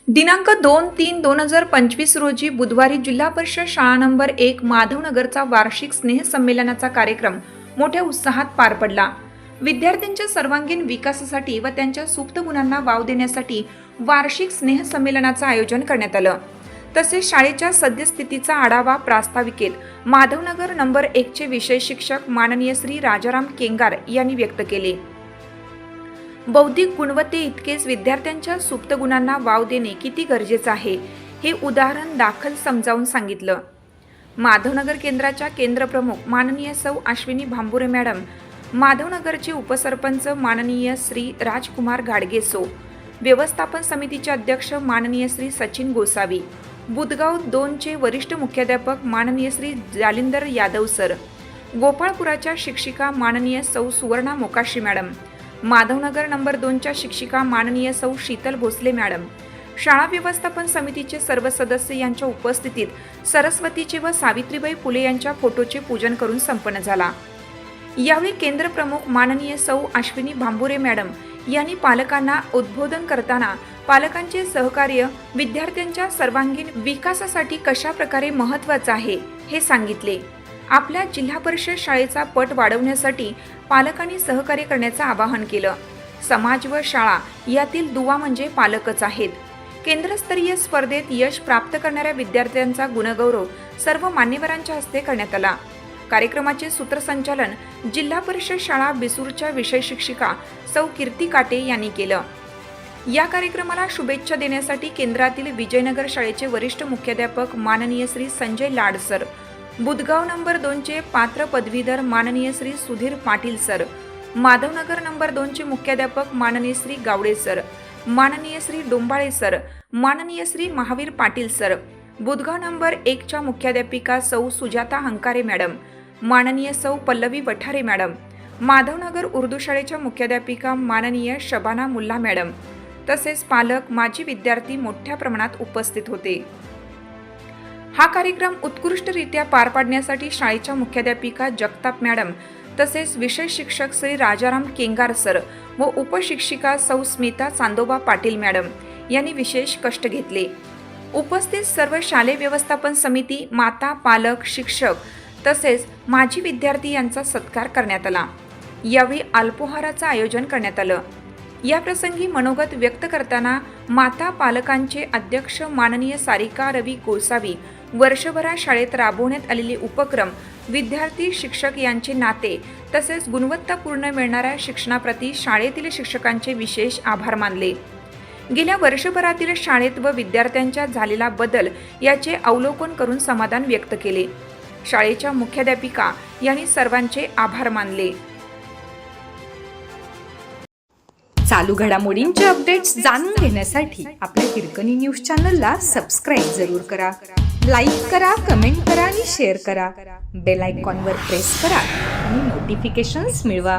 दिनांक 2-3-2025 रोजी बुधवारी जिल्हा परिषद शाळा नंबर 1 माधवनगरचा वार्षिक स्नेहसंमेलनाचा कार्यक्रम मोठ्या उत्साहात पार पडला। विद्यार्थ्यांच्या सर्वांगीण विकासासाठी व त्यांच्या सुप्त गुणांना वाव देण्यासाठी वार्षिक स्नेहसंमेलनाचं आयोजन करण्यात आलं। तसेच शाळेच्या सद्यस्थितीचा आढावा प्रास्ताविकेत माधवनगर नंबर 1 चे विषय शिक्षक माननीय श्री राजाराम केंगार यांनी व्यक्त केले। बौद्धिक गुणवत्ते इतकेच विद्यार्थ्यांच्या सुप्त गुणांना वाव देणे किती गरजेचे आहे हे उदाहरण दाखल समजावून सांगितलं। माधवनगर केंद्राच्या केंद्रप्रमुख माननीय सौ अश्विनी भांबुरे मॅडम, माधवनगरचे उपसरपंच माननीय श्री राजकुमार गाडगेसो, व्यवस्थापन समितीचे अध्यक्ष माननीय श्री सचिन गोसावी, बुधगाव 2 चे वरिष्ठ मुख्याध्यापक माननीय श्री जालिंदर यादव सर, गोपाळपुराच्या शिक्षिका माननीय सौ सुवर्णा मोकाशी मॅडम, माधवनगर नंबर 2 च्या शिक्षिका माननीय सौ शीतल भोसले मॅडम, शाळा व्यवस्थापन समितीचे सर्व सदस्य यांच्या उपस्थितीत सरस्वतीचे व सावित्रीबाई फुले यांच्या फोटोचे पूजन करून संपन्न झाला। यावेळी केंद्र प्रमुख माननीय सौ अश्विनी भांबुरे मॅडम यांनी पालकांना उद्बोधन करताना पालकांचे सहकार्य विद्यार्थ्यांच्या सर्वांगीण विकासासाठी कशा प्रकारे महत्त्वाचे आहे हे सांगितले। आपल्या जिल्हा परिषद शाळेचा पट वाढवण्यासाठी पालकांनी सहकार्य करण्याचे आवाहन केलं। समाज व शाळा यातील दुवा म्हणजे पालकच आहेत। केंद्रस्तरीय स्पर्धेत यश प्राप्त करणाऱ्या विद्यार्थ्यांचा गुणगौरव सर्व मान्यवरांच्या हस्ते करण्यात आला। कार्यक्रमाचे सूत्रसंचालन जिल्हा परिषद शाळा बिसूरच्या विषय शिक्षिका सौ कीर्ती काटे यांनी केलं। या कार्यक्रमाला शुभेच्छा देण्यासाठी केंद्रातील विजयनगर शाळेचे वरिष्ठ मुख्याध्यापक माननीय श्री संजय लाड सर, बुधगाव नंबर 2 चे पात्र पदवीधर माननीय श्री सुधीर पाटील सर, माधवनगर नंबर 2 चे मुख्याध्यापक माननीय श्री गावडे सर, माननीय श्री डोंबाळे सर, माननीय श्री महावीर पाटील सर, बुधगाव नंबर 1 च्या मुख्याध्यापिका सौ सुजाता हंकारे मॅडम, माननीय सौ पल्लवी वठारे मॅडम, माधवनगर उर्दू शाळेच्या मुख्याध्यापिका माननीय शबाना मुल्ला मॅडम, तसेच पालक, माजी विद्यार्थी मोठ्या प्रमाणात उपस्थित होते। हा कार्यक्रम उत्कृष्टरित्या पार पाडण्यासाठी शाळेच्या मुख्याध्यापिका जगताप मॅडम तसेच विषय शिक्षक श्री राजाराम केंगार सर व उपशिक्षिका सौ स्मिता चांदोबा पाटील मॅडम यांनी विशेष कष्ट घेतले। उपस्थित सर्व शालेय व्यवस्थापन समिती, माता, पालक, शिक्षक तसेच माजी विद्यार्थी यांचा सत्कार करण्यात आला। यावेळी अल्पोहाराचं आयोजन करण्यात आलं। या प्रसंगी मनोगत व्यक्त करताना माता पालकांचे अध्यक्ष माननीय सारिका रवी गोसावी, वर्षभरात शाळेत राबवण्यात आलेले उपक्रम, विद्यार्थी शिक्षक यांचे नाते तसेच गुणवत्तापूर्ण मिळणाऱ्या शिक्षणाप्रती शाळेतील शिक्षकांचे विशेष आभार मानले। गेल्या वर्षभरातील शाळेत व विद्यार्थ्यांच्या झालेला बदल याचे अवलोकन करून समाधान व्यक्त केले। शाळेच्या मुख्याध्यापिका यांनी सर्वांचे आभार मानले। चालू घडामोडींचे अपडेट्स जाणून घेण्यासाठी आपल्या हिरकणी न्यूज चॅनलला सबस्क्राईब जरूर करा, लाईक करा, कमेंट करा आणि शेअर करा। बेल आयकॉनवर प्रेस करा आणि नोटिफिकेशन्स मिळवा।